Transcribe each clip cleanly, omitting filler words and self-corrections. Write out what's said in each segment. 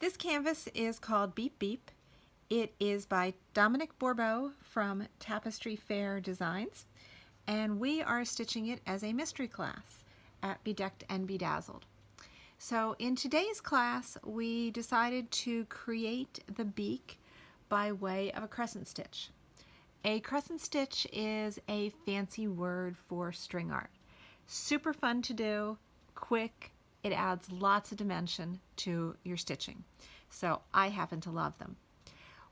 This canvas is called Beep Beep. It is by Dominic Bourbeau from Tapestry Fair Designs, and we are stitching it as a mystery class at Bedecked and Bedazzled. So in today's class, we decided to create the beak by way of a crescent stitch. A crescent stitch is a fancy word for string art. Super fun to do, quick, it adds lots of dimension to your stitching. So I happen to love them.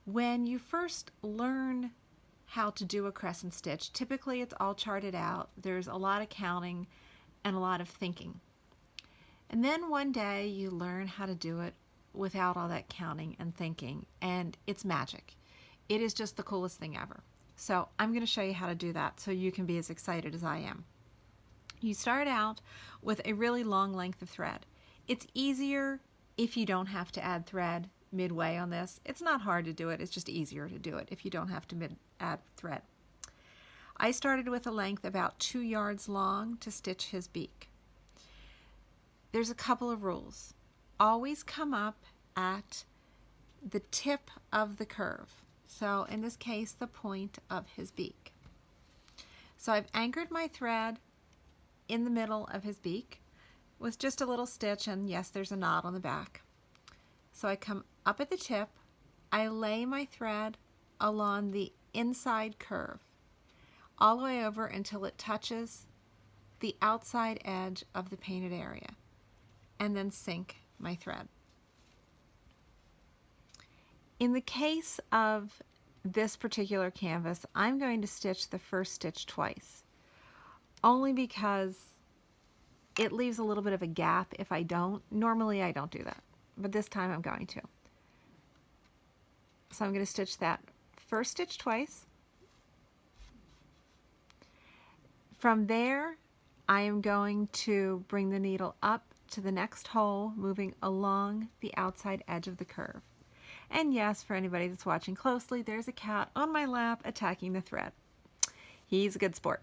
When you first learn how to do a crescent stitch, typically it's all charted out. There's a lot of counting and a lot of thinking. And then one day you learn how to do it without all that counting and thinking, and it's magic. It is just the coolest thing ever. So I'm going to show you how to do that so you can be as excited as I am. You start out with a really long length of thread. It's easier if you don't have to add thread midway on this. It's not hard to do it, it's just easier to do it if you don't have to add thread. I started with a length about 2 yards long to stitch his beak. There's a couple of rules. Always come up at the tip of the curve. So in this case, the point of his beak. So I've anchored my thread in the middle of his beak with just a little stitch, and yes, there's a knot on the back. So I come up at the tip, I lay my thread along the inside curve all the way over until it touches the outside edge of the painted area, and then sink my thread. In the case of this particular canvas, I'm going to stitch the first stitch twice, only because it leaves a little bit of a gap if I don't. Normally I don't do that, but this time I'm going to. So I'm going to stitch that first stitch twice. From there, I am going to bring the needle up to the next hole, moving along the outside edge of the curve. And yes, for anybody that's watching closely, there's a cat on my lap attacking the thread. He's a good sport.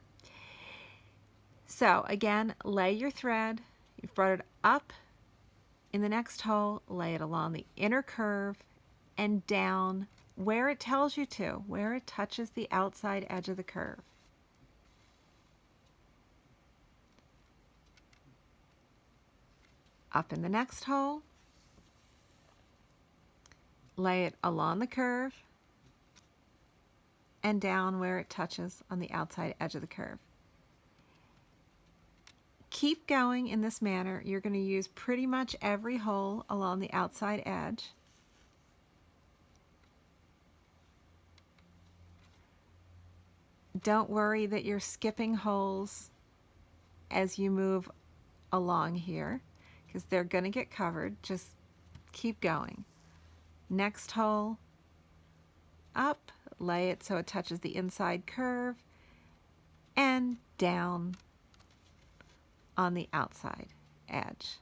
So again, lay your thread, you've brought it up in the next hole, lay it along the inner curve and down where it tells you to, where it touches the outside edge of the curve. Up in the next hole, lay it along the curve and down where it touches on the outside edge of the curve. Keep going in this manner. You're going to use pretty much every hole along the outside edge. Don't worry that you're skipping holes as you move along here, because they're going to get covered. Just keep going. Next hole, up, lay it so it touches the inside curve, and down on the outside edge.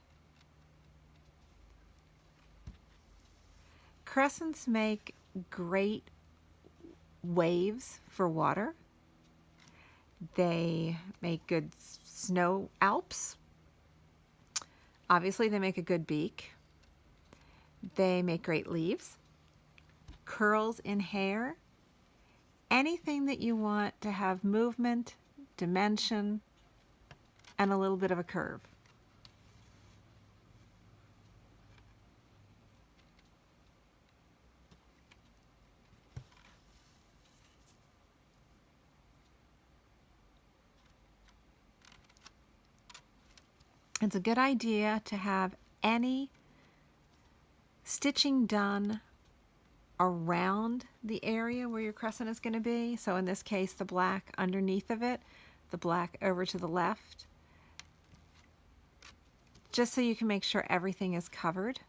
Crescents make great waves for water. They make good snow alps. Obviously, they make a good beak. They make great leaves, curls in hair, anything that you want to have movement, dimension, and a little bit of a curve. It's a good idea to have any stitching done around the area where your crescent is going to be. So in this case, the black underneath of it, the black over to the left, just so you can make sure everything is covered.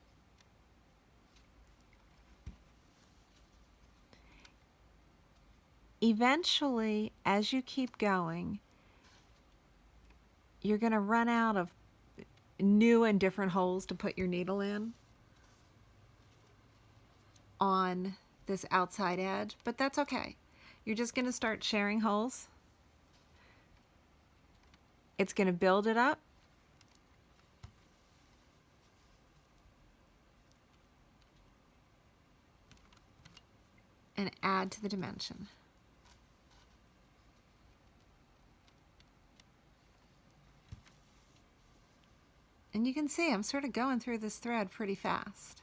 Eventually, as you keep going, you're going to run out of new and different holes to put your needle in on this outside edge, but that's okay. You're just going to start sharing holes. It's going to build it up. and add to the dimension. And you can see I'm sort of going through this thread pretty fast.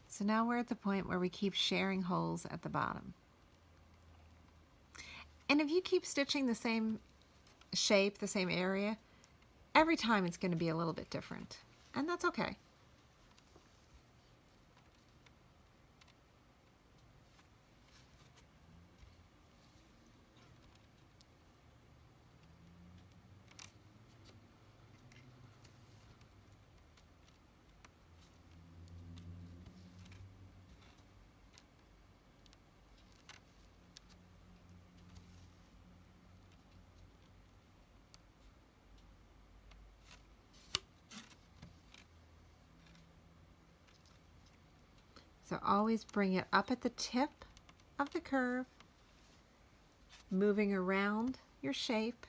So now we're at the point where we keep sharing holes at the bottom. And if you keep stitching the same shape, the same area, every time it's going to be a little bit different. And that's okay. So always bring it up at the tip of the curve, moving around your shape.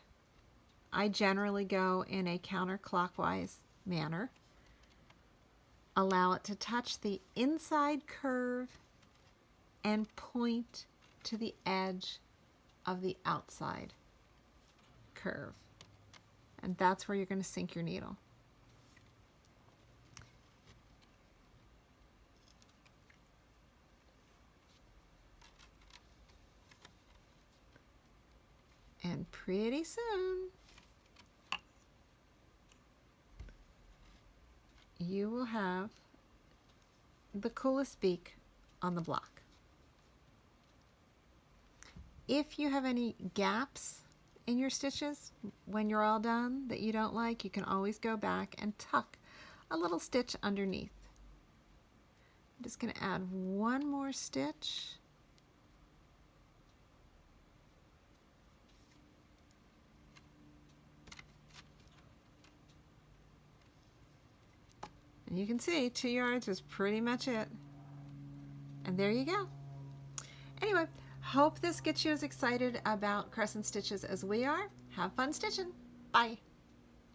I generally go in a counterclockwise manner. Allow it to touch the inside curve and point to the edge of the outside curve. And that's where you're going to sink your needle. And pretty soon, you will have the coolest beak on the block. If you have any gaps in your stitches when you're all done that you don't like, you can always go back and tuck a little stitch underneath. I'm just going to add one more stitch. And you can see 2 yards is pretty much it. And there you go. Anyway, hope this gets you as excited about crescent stitches as we are. Have fun stitching. Bye.